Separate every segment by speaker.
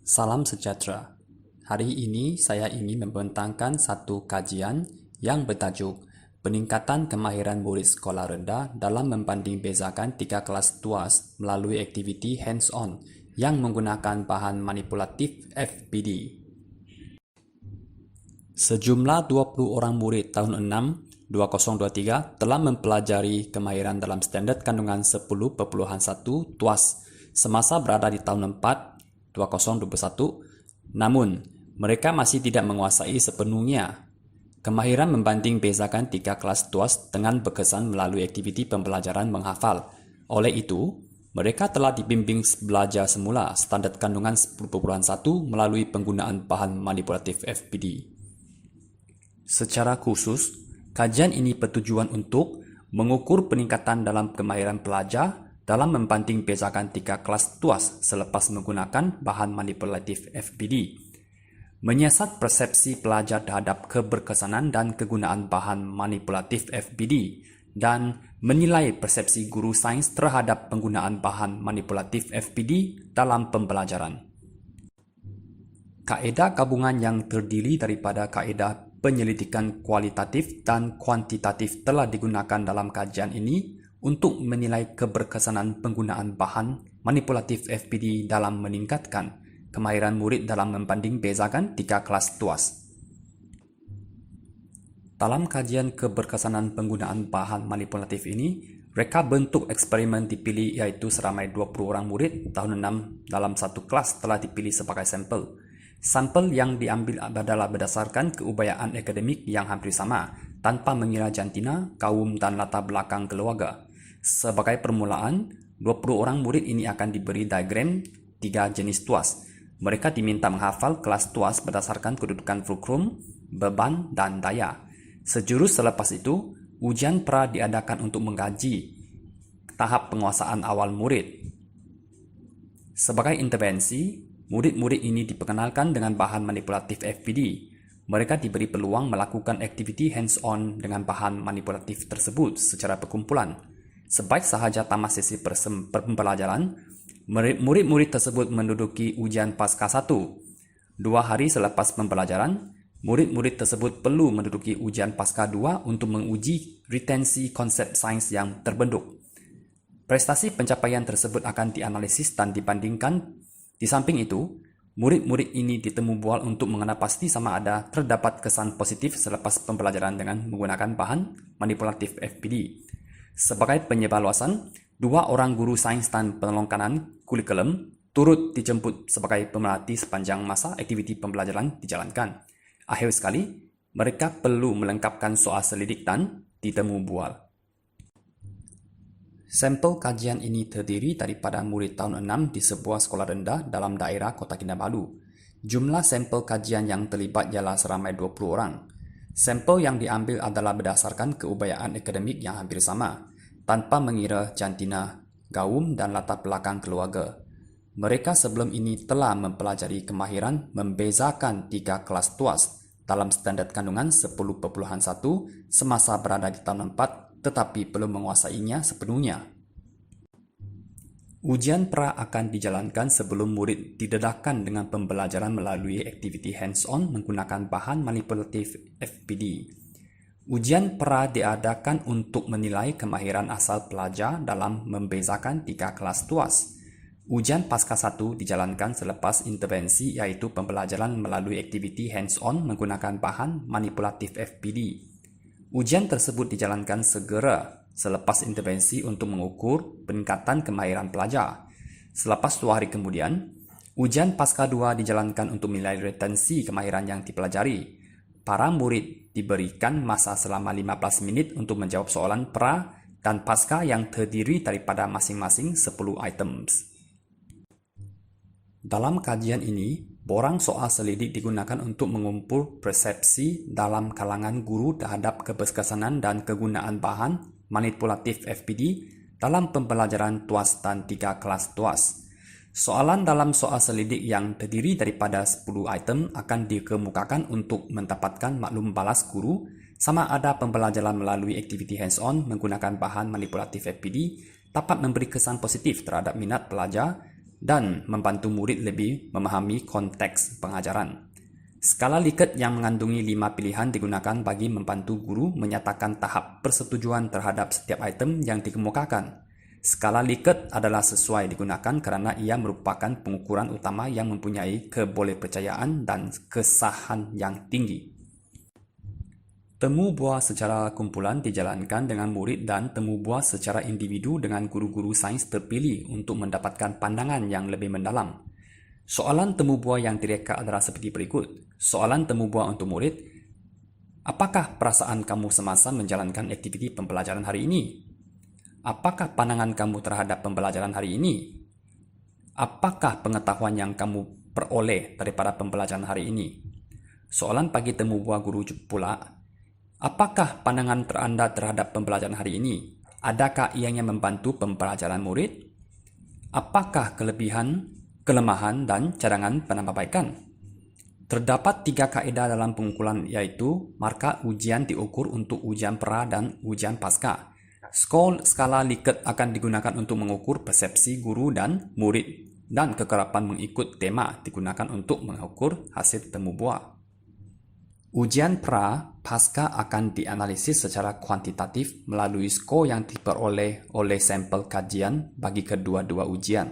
Speaker 1: Salam sejahtera. Hari ini saya ingin membentangkan satu kajian yang bertajuk Peningkatan Kemahiran Murid Sekolah Rendah dalam membanding-bezakan 3 kelas tuas melalui aktiviti hands-on yang menggunakan bahan manipulatif FPD. Sejumlah 20 orang murid tahun 6 2023 telah mempelajari kemahiran dalam standard kandungan 10.1 tuas semasa berada di tahun 4 2021, namun mereka masih tidak menguasai sepenuhnya kemahiran membanding-bezakan 3 kelas tuas dengan berkesan melalui aktiviti pembelajaran menghafal. Oleh itu, mereka telah dibimbing belajar semula standar kandungan 10.1 melalui penggunaan bahan manipulatif FPD. Secara khusus, kajian ini bertujuan untuk mengukur peningkatan dalam kemahiran pelajar dalam membanding-bezakan 3 kelas tuas selepas menggunakan bahan manipulatif FPD, menyiasat persepsi pelajar terhadap keberkesanan dan kegunaan bahan manipulatif FPD, dan menilai persepsi guru sains terhadap penggunaan bahan manipulatif FPD dalam pembelajaran. Kaedah gabungan yang terdiri daripada kaedah penyelidikan kualitatif dan kuantitatif telah digunakan dalam kajian ini untuk menilai keberkesanan penggunaan bahan manipulatif FPD dalam meningkatkan kemahiran murid dalam membanding-bezakan 3 kelas tuas. Dalam kajian keberkesanan penggunaan bahan manipulatif ini, reka bentuk eksperimen dipilih iaitu seramai 20 orang murid tahun 6 dalam satu kelas telah dipilih sebagai sampel. Sampel yang diambil adalah berdasarkan keupayaan akademik yang hampir sama, tanpa mengira jantina, kaum dan latar belakang keluarga. Sebagai permulaan, 20 orang murid ini akan diberi diagram 3 jenis tuas. Mereka diminta menghafal kelas tuas berdasarkan kedudukan fulcrum, beban, dan daya. Sejurus selepas itu, ujian pra diadakan untuk mengkaji tahap penguasaan awal murid. Sebagai intervensi, murid-murid ini diperkenalkan dengan bahan manipulatif FPD. Mereka diberi peluang melakukan aktiviti hands-on dengan bahan manipulatif tersebut secara berkumpulan. Sebaik sahaja tamat sesi pembelajaran, murid-murid tersebut menduduki ujian pasca 1. 2 hari selepas pembelajaran, murid-murid tersebut perlu menduduki ujian pasca 2 untuk menguji retensi konsep sains yang terbentuk. Prestasi pencapaian tersebut akan dianalisis dan dibandingkan. Di samping itu, murid-murid ini ditemu bual untuk mengenal pasti sama ada terdapat kesan positif selepas pembelajaran dengan menggunakan bahan manipulatif FPD. Sebagai penyebarluasan, 2 orang guru sains dan penelongkanan kurikulum turut dijemput sebagai pemerhati sepanjang masa aktiviti pembelajaran dijalankan. Akhir sekali, mereka perlu melengkapkan soal selidik dan ditemu bual. Sampel kajian ini terdiri daripada murid tahun 6 di sebuah sekolah rendah dalam daerah Kota Kinabalu. Jumlah sampel kajian yang terlibat ialah seramai 20 orang. Sampel yang diambil adalah berdasarkan keupayaan akademik yang hampir sama, tanpa mengira jantina, kaum, dan latar belakang keluarga. Mereka sebelum ini telah mempelajari kemahiran membezakan 3 kelas tuas dalam standar kandungan 10.1 semasa berada di tahun 4, tetapi belum menguasainya sepenuhnya. Ujian pra akan dijalankan sebelum murid didedahkan dengan pembelajaran melalui aktiviti hands-on menggunakan bahan manipulatif FPD. Ujian pra diadakan untuk menilai kemahiran asal pelajar dalam membezakan 3 kelas tuas. Ujian pasca 1 dijalankan selepas intervensi yaitu pembelajaran melalui aktiviti hands-on menggunakan bahan manipulatif FPD. Ujian tersebut dijalankan segera selepas intervensi untuk mengukur peningkatan kemahiran pelajar. Selepas 2 hari kemudian, ujian pasca 2 dijalankan untuk menilai retensi kemahiran yang dipelajari. Para murid diberikan masa selama 15 menit untuk menjawab soalan pra dan pasca yang terdiri daripada masing-masing 10 items. Dalam kajian ini, borang soal selidik digunakan untuk mengumpul persepsi dalam kalangan guru terhadap keberkesanan dan kegunaan bahan manipulatif FPD dalam pembelajaran tuas dan 3 kelas tuas. Soalan dalam soal selidik yang terdiri daripada 10 item akan dikemukakan untuk mendapatkan maklum balas guru sama ada pembelajaran melalui aktiviti hands-on menggunakan bahan manipulatif FPD dapat memberi kesan positif terhadap minat pelajar dan membantu murid lebih memahami konteks pengajaran. Skala Likert yang mengandungi 5 pilihan digunakan bagi membantu guru menyatakan tahap persetujuan terhadap setiap item yang dikemukakan. Skala Likert adalah sesuai digunakan kerana ia merupakan pengukuran utama yang mempunyai kebolehpercayaan dan kesahan yang tinggi. Temu buah secara kumpulan dijalankan dengan murid dan temu buah secara individu dengan guru-guru sains terpilih untuk mendapatkan pandangan yang lebih mendalam. Soalan temu buah yang direka adalah seperti berikut. Soalan temu buah untuk murid: apakah perasaan kamu semasa menjalankan aktiviti pembelajaran hari ini? Apakah pandangan kamu terhadap pembelajaran hari ini? Apakah pengetahuan yang kamu peroleh daripada pembelajaran hari ini? Soalan bagi temu buah guru pula: apakah pandangan Anda terhadap pembelajaran hari ini? Adakah ianya membantu pembelajaran murid? Apakah kelebihan, kelemahan, dan cadangan penambahbaikan? Terdapat 3 kaedah dalam pengukuran iaitu markah ujian diukur untuk ujian pra dan ujian pasca. Skala Likert akan digunakan untuk mengukur persepsi guru dan murid, dan kekerapan mengikut tema digunakan untuk mengukur hasil temu buah. Ujian pra-pasca akan dianalisis secara kuantitatif melalui skor yang diperoleh oleh sampel kajian bagi kedua-dua ujian.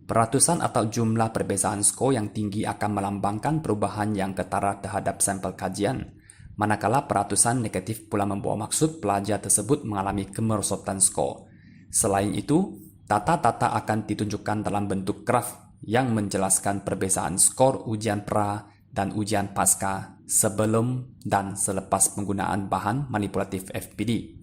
Speaker 1: Peratusan atau jumlah perbezaan skor yang tinggi akan melambangkan perubahan yang ketara terhadap sampel kajian, manakala peratusan negatif pula membawa maksud pelajar tersebut mengalami kemerosotan skor. Selain itu, data-data akan ditunjukkan dalam bentuk graf yang menjelaskan perbezaan skor ujian pra dan ujian pasca sebelum dan selepas penggunaan bahan manipulatif FPD.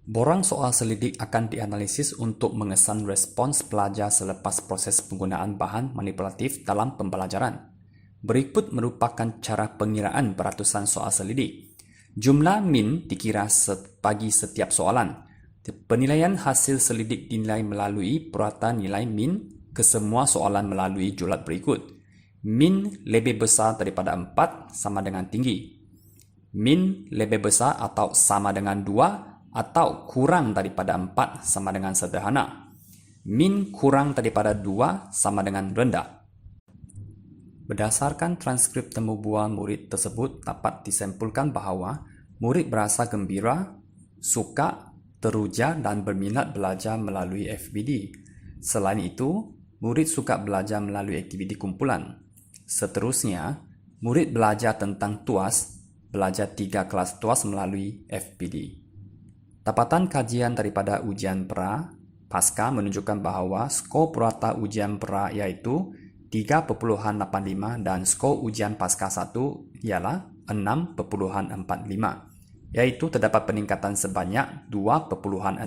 Speaker 1: Borang soal selidik akan dianalisis untuk mengesan respons pelajar selepas proses penggunaan bahan manipulatif dalam pembelajaran. Berikut merupakan cara pengiraan peratusan soal selidik. Jumlah min dikira bagi setiap soalan. Penilaian hasil selidik dinilai melalui puratan nilai min ke semua soalan melalui julat berikut. Min lebih besar daripada 4 sama dengan tinggi. Min lebih besar atau sama dengan 2 atau kurang daripada 4 sama dengan sederhana. Min kurang daripada 2 sama dengan rendah. Berdasarkan transkrip temu buah murid tersebut dapat disimpulkan bahawa murid berasa gembira, suka, teruja dan berminat belajar melalui FBD. Selain itu, murid suka belajar melalui aktiviti kumpulan. Seterusnya, murid belajar tentang TUAS, belajar 3 kelas TUAS melalui FPD. Dapatan kajian daripada ujian pra pasca menunjukkan bahawa skor purata ujian pra iaitu 3.85 dan skor ujian pasca 1 ialah 6.45, iaitu terdapat peningkatan sebanyak 2.6.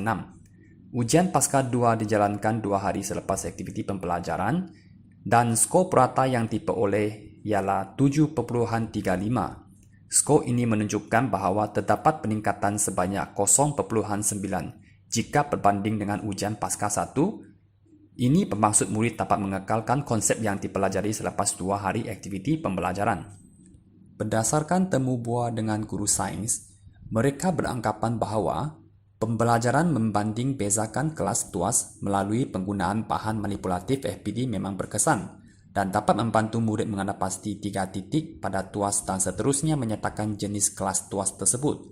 Speaker 1: Ujian pasca 2 dijalankan 2 hari selepas aktiviti pembelajaran dan skor purata yang diperoleh ialah 7.35. Skor ini menunjukkan bahawa terdapat peningkatan sebanyak 0.9 jika berbanding dengan ujian pasca 1. Ini bermaksud murid dapat mengekalkan konsep yang dipelajari selepas 2 hari aktiviti pembelajaran. Berdasarkan temu buah dengan guru sains, mereka beranggapan bahawa pembelajaran membanding bezakan kelas TUAS melalui penggunaan bahan manipulatif FPD memang berkesan dan dapat membantu murid mengenal pasti 3 titik pada TUAS dan seterusnya menyatakan jenis kelas TUAS tersebut.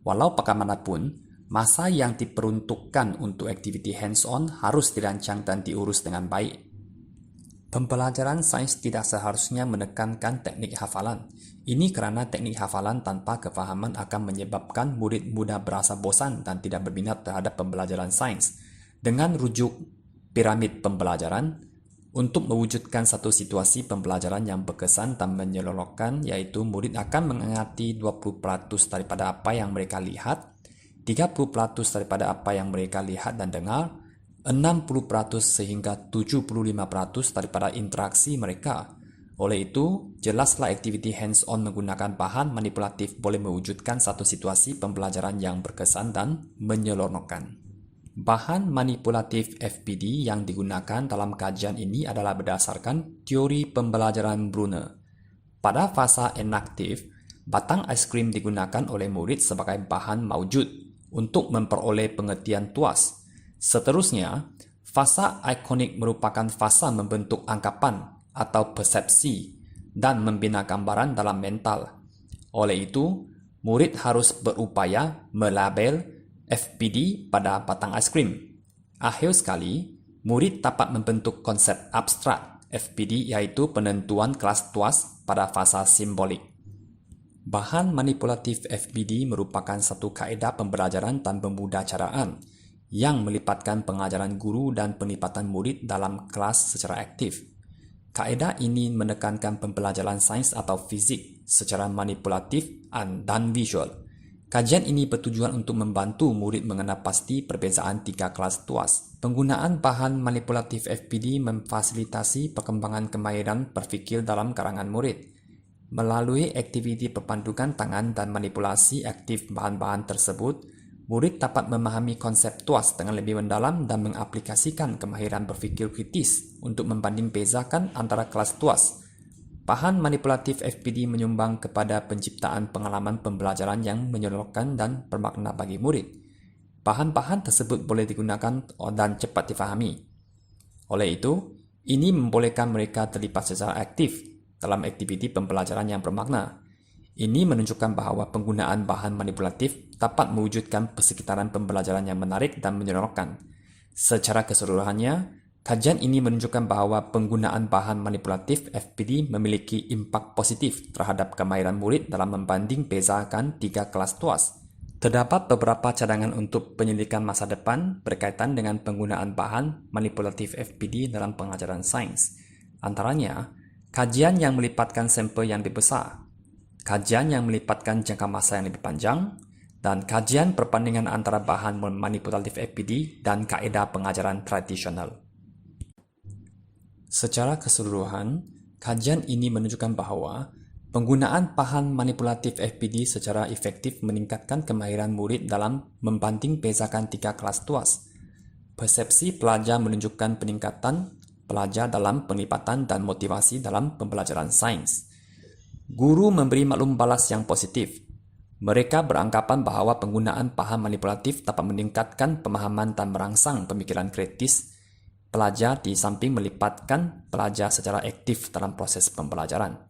Speaker 1: Walau bagaimanapun, masa yang diperuntukkan untuk aktiviti hands-on harus dirancang dan diurus dengan baik. Pembelajaran sains tidak seharusnya menekankan teknik hafalan. Ini kerana teknik hafalan tanpa kefahaman akan menyebabkan murid mudah berasa bosan dan tidak berminat terhadap pembelajaran sains. Dengan rujuk piramid pembelajaran, untuk mewujudkan satu situasi pembelajaran yang berkesan dan menyeronokkan, iaitu murid akan mengingati 20% daripada apa yang mereka lihat, 30% daripada apa yang mereka lihat dan dengar, 60% sehingga 75% daripada interaksi mereka. Oleh itu, jelaslah aktiviti hands-on menggunakan bahan manipulatif boleh mewujudkan satu situasi pembelajaran yang berkesan dan menyeronokkan. Bahan manipulatif FPD yang digunakan dalam kajian ini adalah berdasarkan teori pembelajaran Brunner. Pada fasa enaktif, batang aiskrim digunakan oleh murid sebagai bahan maujud untuk memperoleh pengertian TUAS. Seterusnya, Fasa ikonik merupakan fasa membentuk anggapan atau persepsi dan membina gambaran dalam mental. Oleh itu, murid harus berupaya melabel FPD pada batang ais krim. Akhir sekali, murid dapat membentuk konsep abstrak FPD iaitu penentuan kelas tuas pada fasa simbolik. Bahan manipulatif FPD merupakan satu kaedah pembelajaran dan pembudacaraan yang melibatkan pengajaran guru dan penglibatan murid dalam kelas secara aktif. Kaedah ini menekankan pembelajaran sains atau fizik secara manipulatif dan visual. Kajian ini bertujuan untuk membantu murid mengenal pasti perbezaan tiga kelas tuas. Penggunaan bahan manipulatif FPD memfasilitasi perkembangan kemahiran berfikir dalam kalangan murid. Melalui aktiviti perpandukan tangan dan manipulasi aktif bahan-bahan tersebut, murid dapat memahami konsep tuas dengan lebih mendalam dan mengaplikasikan kemahiran berfikir kritis untuk membanding bezakan antara kelas tuas. Bahan manipulatif FPD menyumbang kepada penciptaan pengalaman pembelajaran yang menyeronokkan dan bermakna bagi murid. Bahan-bahan tersebut boleh digunakan dan cepat difahami. Oleh itu, ini membolehkan mereka terlibat secara aktif dalam aktiviti pembelajaran yang bermakna. Ini menunjukkan bahwa penggunaan bahan manipulatif dapat mewujudkan persekitaran pembelajaran yang menarik dan menyeronokkan. Secara keseluruhannya, kajian ini menunjukkan bahwa penggunaan bahan manipulatif FPD memiliki impak positif terhadap kemahiran murid dalam membanding bezakan tiga kelas tuas. Terdapat beberapa cadangan untuk penyelidikan masa depan berkaitan dengan penggunaan bahan manipulatif FPD dalam pengajaran sains. Antaranya, kajian yang melibatkan sampel yang lebih besar, kajian yang melibatkan jangka masa yang lebih panjang, dan kajian perbandingan antara bahan manipulatif FPD dan kaedah pengajaran tradisional. Secara keseluruhan, kajian ini menunjukkan bahwa penggunaan bahan manipulatif FPD secara efektif meningkatkan kemahiran murid dalam membanding bezakan tiga kelas tuas. Persepsi pelajar menunjukkan peningkatan pelajar dalam penglibatan dan motivasi dalam pembelajaran sains. Guru memberi maklum balas yang positif. Mereka beranggapan bahwa penggunaan bahan manipulatif dapat meningkatkan pemahaman dan merangsang pemikiran kritis pelajar di samping melibatkan pelajar secara aktif dalam proses pembelajaran.